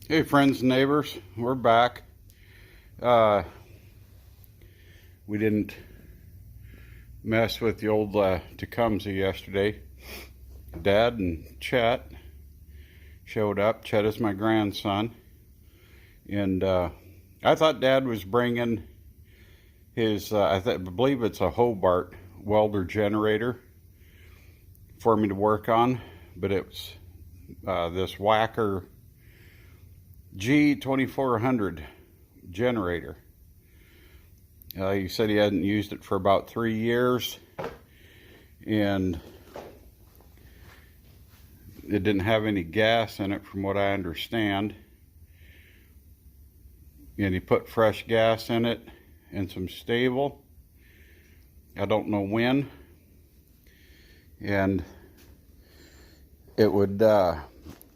Hey friends and neighbors, we're back. We didn't mess with the old Tecumseh yesterday. Dad and Chet showed up. Chet is my grandson. And I thought Dad was bringing his, I believe it's a Hobart welder generator for me to work on. But it was this Wacker G2400 generator. He said he hadn't used it for about 3 years, and it didn't have any gas in it from what I understand. And he put fresh gas in it and some stable. I don't know when. And it would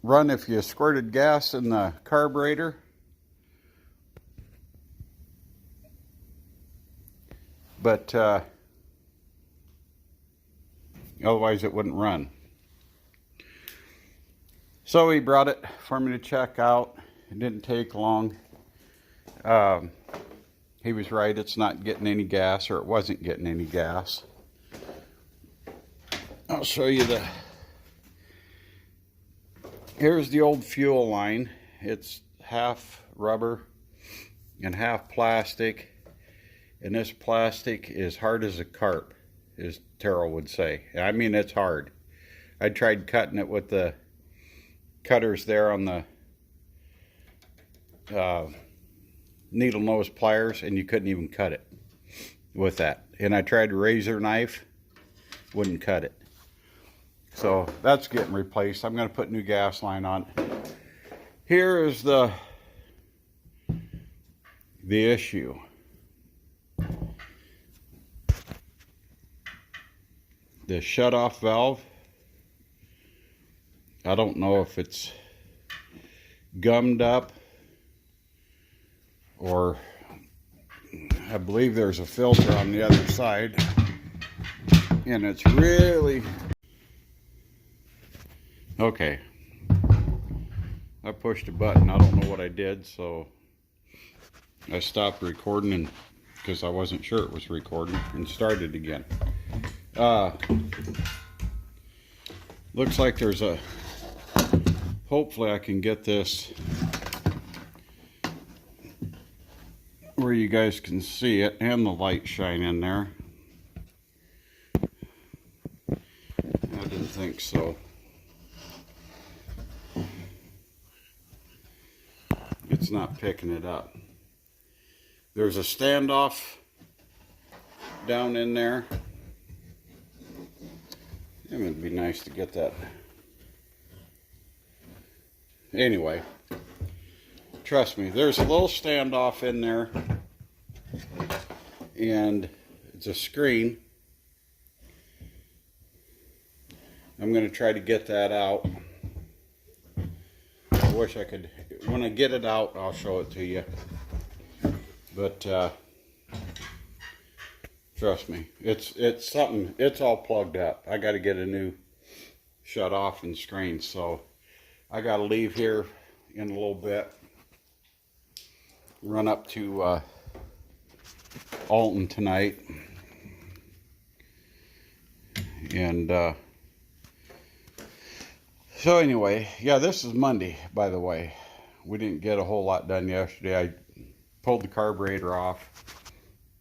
run if you squirted gas in the carburetor. But otherwise it wouldn't run. So he brought it for me to check out. It didn't take long. He was right, it's not getting any gas, or it wasn't getting any gas. I'll show you here's the old fuel line. It's half rubber and half plastic. And this plastic is hard as a carp, as Terrell would say. I mean, it's hard. I tried cutting it with the cutters there on the needle nose pliers, and you couldn't even cut it with that. And I tried a razor knife, wouldn't cut it. So that's getting replaced. I'm going to put new gas line on. Here is the issue. The shut-off valve, I don't know if it's gummed up, or I believe there's a filter on the other side, and it's really okay. I pushed a button. I don't know what I did, so I stopped recording, and because I wasn't sure it was recording, and started again. Looks like there's hopefully I can get this where you guys can see it and the light shine in there. I didn't think so. It's not picking it up. There's a standoff down in there. It would be nice to get that. Anyway, trust me, there's a little standoff in there, and it's a screen. I'm going to try to get that out. I wish I could. When I get it out, I'll show it to you. But trust me, it's something. It's all plugged up. I got to get a new shut off and screen, so I got to leave here in a little bit. Run up to Alton tonight, and so anyway, yeah, this is Monday, by the way. We didn't get a whole lot done yesterday. I pulled the carburetor off.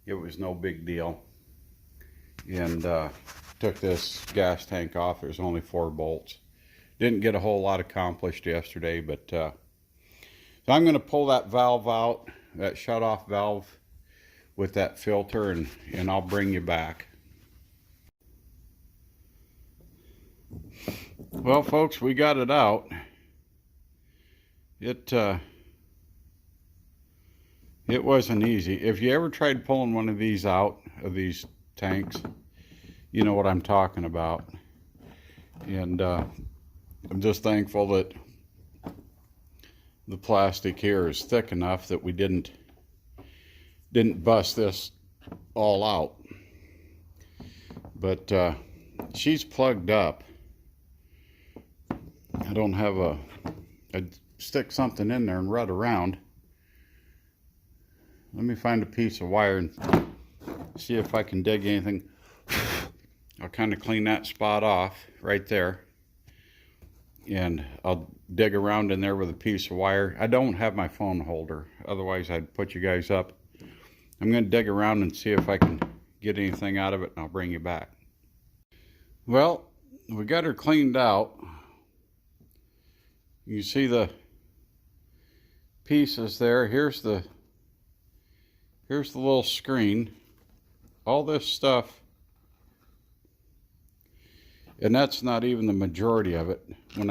It was no big deal. And took this gas tank off. There's only 4 bolts. Didn't get a whole lot accomplished yesterday, but so I'm going to pull that valve out, that shut-off valve with that filter, and I'll bring you back. Well, folks, we got it out. It wasn't easy. If you ever tried pulling one of these out, of these tanks, you know what I'm talking about. And I'm just thankful that the plastic here is thick enough that we didn't bust this all out. But she's plugged up. I don't have stick something in there and rut around. Let me find a piece of wire and see if I can dig anything. I'll kind of clean that spot off right there. And I'll dig around in there with a piece of wire. I don't have my phone holder, otherwise I'd put you guys up. I'm going to dig around and see if I can get anything out of it, and I'll bring you back. Well, we got her cleaned out. You see the pieces there. Here's the little screen. All this stuff, and that's not even the majority of it. When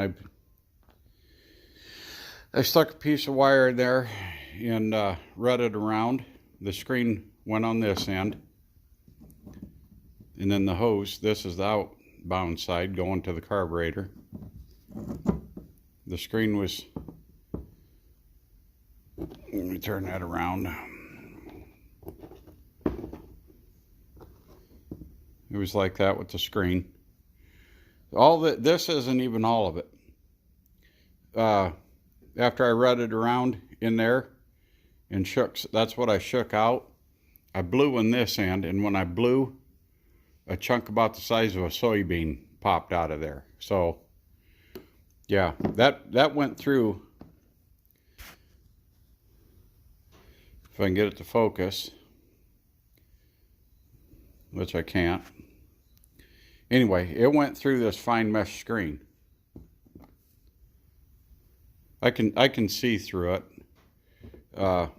I stuck a piece of wire in there and rutted around, the screen went on this end, and then the hose, this is the outbound side going to the carburetor. The screen was, let me turn that around. It was like that with the screen. All that, this isn't even all of it. After I rutted around in there and shook, that's what I shook out. I blew in this end, and when I blew, a chunk about the size of a soybean popped out of there. So yeah, that went through. If I can get it to focus, which I can't. Anyway, it went through this fine mesh screen. I can see through it.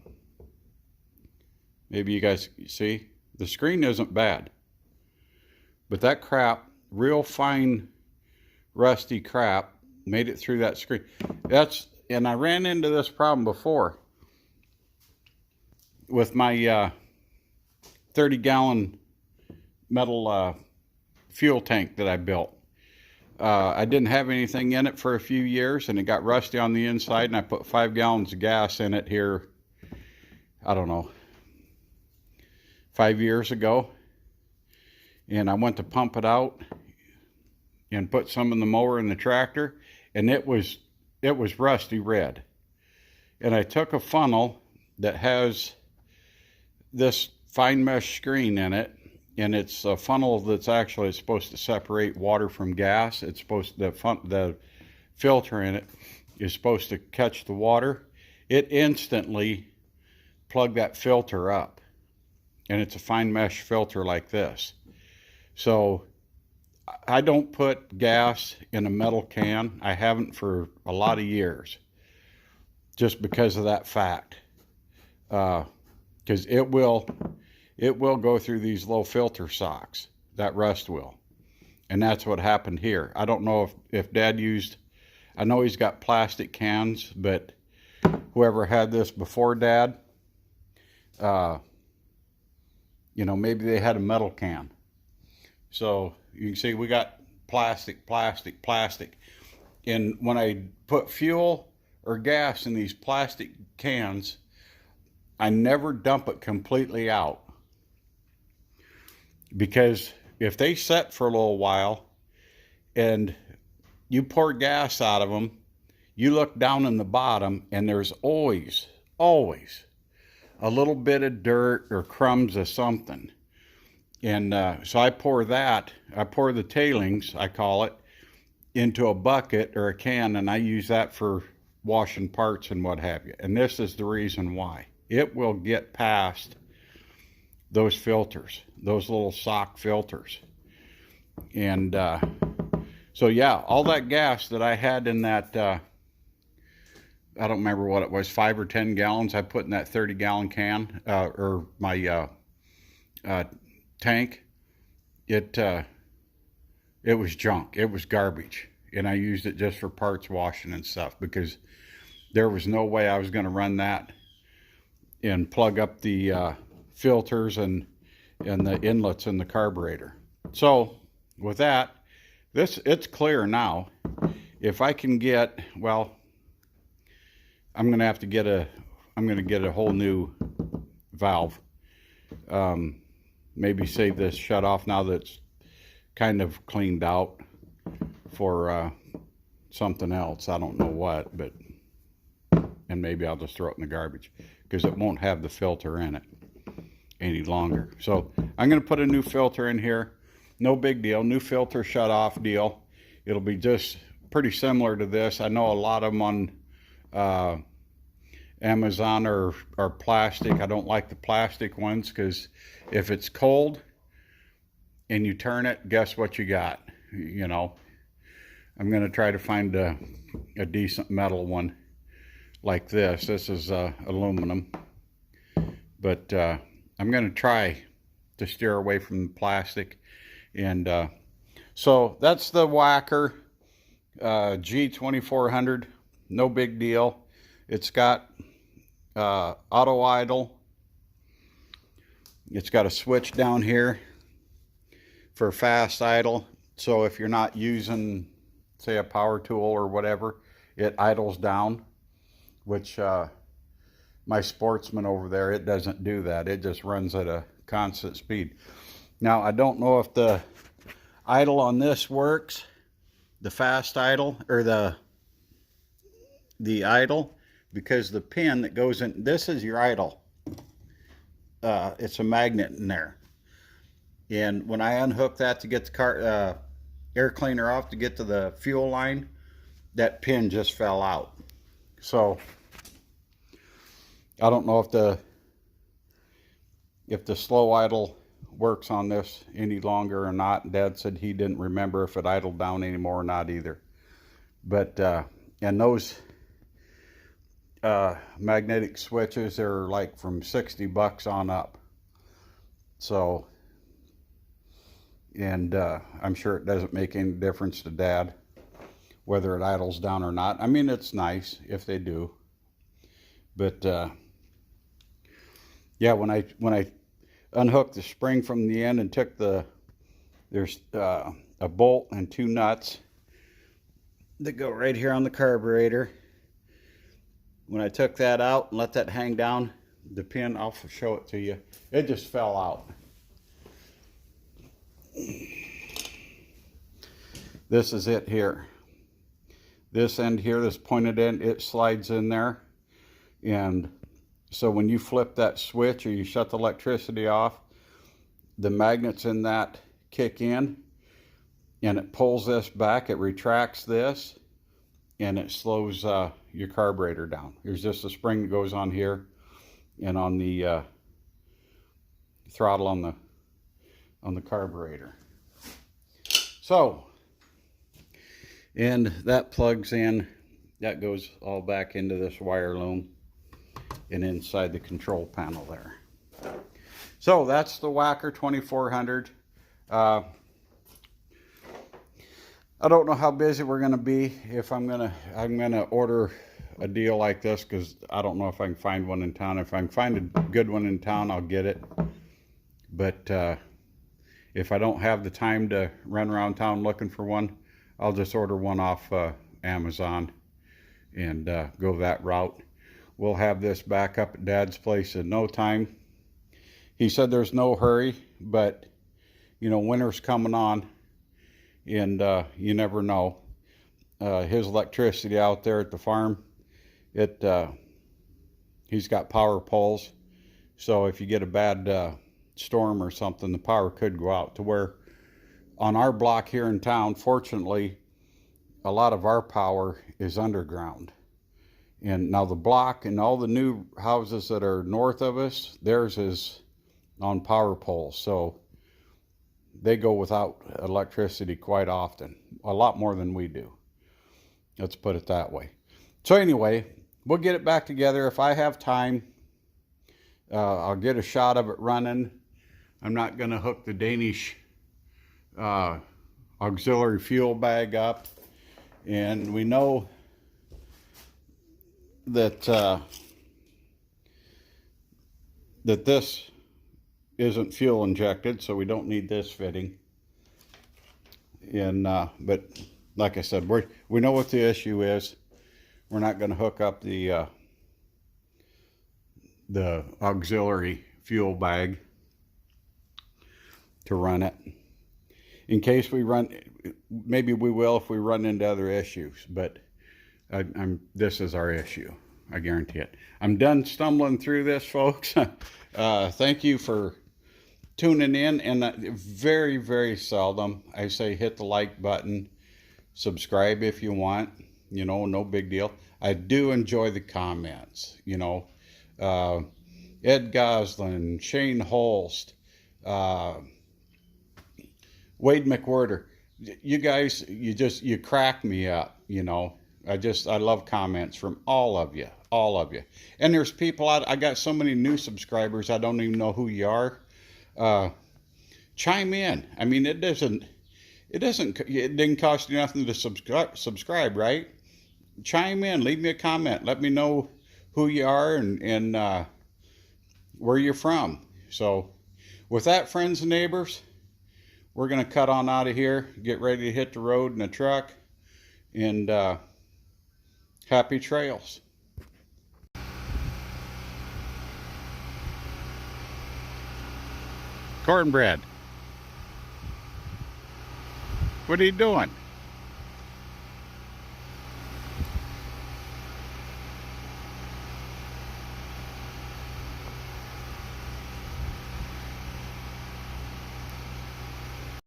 Maybe you guys see. The screen isn't bad. But that crap, real fine, rusty crap, made it through that screen. And I ran into this problem before with my 30-gallon metal fuel tank that I built. I didn't have anything in it for a few years, and it got rusty on the inside, and I put 5 gallons of gas in it here, I don't know, 5 years ago. And I went to pump it out and put some in the mower and the tractor, and it was rusty red. And I took a funnel that has this fine mesh screen in it, and it's a funnel that's actually supposed to separate water from gas. It's supposed to, the filter in it is supposed to catch the water. It instantly plugged that filter up, and it's a fine mesh filter like this. So I don't put gas in a metal can. I haven't for a lot of years, just because of that fact. Because it will go through these low filter socks, that rust will. And that's what happened here. I don't know if Dad used, I know he's got plastic cans, but whoever had this before Dad, you know, maybe they had a metal can. So you can see we got plastic. And when I put fuel or gas in these plastic cans, I never dump it completely out. Because if they set for a little while and you pour gas out of them, you look down in the bottom and there's always a little bit of dirt or crumbs of something. And so I pour the tailings, I call it, into a bucket or a can, and I use that for washing parts and what have you. And this is the reason why. It will get past those filters, those little sock filters. And so yeah, all that gas that I had in that, I don't remember what it was, 5 or 10 gallons I put in that 30-gallon can, or my tank, it was junk. It was garbage. And I used it just for parts washing and stuff, because there was no way I was going to run that and plug up the filters and the inlets in the carburetor. So with that, it's clear now. If I can get, well, I'm going to have to get a whole new valve. Maybe save this shut off now that's kind of cleaned out for something else. I don't know what, but and maybe I'll just throw it in the garbage because it won't have the filter in it any longer. So I'm going to put a new filter in here. No big deal. New filter shut off deal. It'll be just pretty similar to this. I know a lot of them on Amazon are plastic. I don't like the plastic ones because if it's cold and you turn it, guess what you got? You know, I'm going to try to find a decent metal one like this. This is aluminum, but I'm going to try to steer away from the plastic. And so that's the Wacker G2400. No big deal. It's got auto idle. It's got a switch down here for fast idle. So if you're not using, say, a power tool or whatever, it idles down, which my Sportsman over there, it doesn't do that. It just runs at a constant speed. Now, I don't know if the idle on this works, the fast idle, or the idle, because the pin that goes in, this is your idle. It's a magnet in there. And when I unhook that to get the car air cleaner off to get to the fuel line, that pin just fell out. So I don't know if the slow idle works on this any longer or not. Dad said he didn't remember if it idled down anymore or not either. But and those magnetic switches are like from $60 on up. So, and I'm sure it doesn't make any difference to Dad whether it idles down or not. I mean, it's nice if they do, but yeah, when I unhooked the spring from the end and took there's a bolt and 2 nuts that go right here on the carburetor. When I took that out and let that hang down, the pin, I'll show it to you, it just fell out. This is it here. This end here, this pointed end, it slides in there. And so when you flip that switch or you shut the electricity off, the magnets in that kick in and it pulls this back, it retracts this, and it slows your carburetor down. There's just a spring that goes on here and on the throttle on the carburetor. So, and that plugs in, that goes all back into this wire loom and inside the control panel there. So that's the Wacker 2400. I don't know how busy we're going to be. If I'm gonna order a deal like this, because I don't know if I can find one in town. If I can find a good one in town, I'll get it. But if I don't have the time to run around town looking for one, I'll just order one off Amazon and go that route. We'll have this back up at Dad's place in no time. He said there's no hurry, but you know, winter's coming on, and you never know. His electricity out there at the farm, he's got power poles, so if you get a bad storm or something, the power could go out. To where on our block here in town, fortunately, a lot of our power is underground. And now the block and all the new houses that are north of us, theirs is on power poles, so they go without electricity quite often, a lot more than we do. Let's put it that way. So anyway, we'll get it back together. If I have time, I'll get a shot of it running. I'm not going to hook the Danish auxiliary fuel bag up. And we know that that this isn't fuel injected, so we don't need this fitting. And but like I said, we know what the issue is. We're not going to hook up the auxiliary fuel bag to run it. In case we run, maybe we will if we run into other issues, but this is our issue. I guarantee it. I'm done stumbling through this, folks. Thank you for tuning in. And very, very seldom I say hit the like button, subscribe if you want. You know, no big deal. I do enjoy the comments. You know, Ed Goslin, Shane Holst, Wade McWhirter. You guys, you crack me up. You know, I love comments from all of you. And there's people I got so many new subscribers I don't even know who you are. Chime in. I mean, it didn't cost you nothing to subscribe, right? Chime in, leave me a comment, let me know who you are and where you're from. So with that, friends and neighbors, we're gonna cut on out of here, get ready to hit the road in a truck, and happy trails. Cornbread, what are you doing?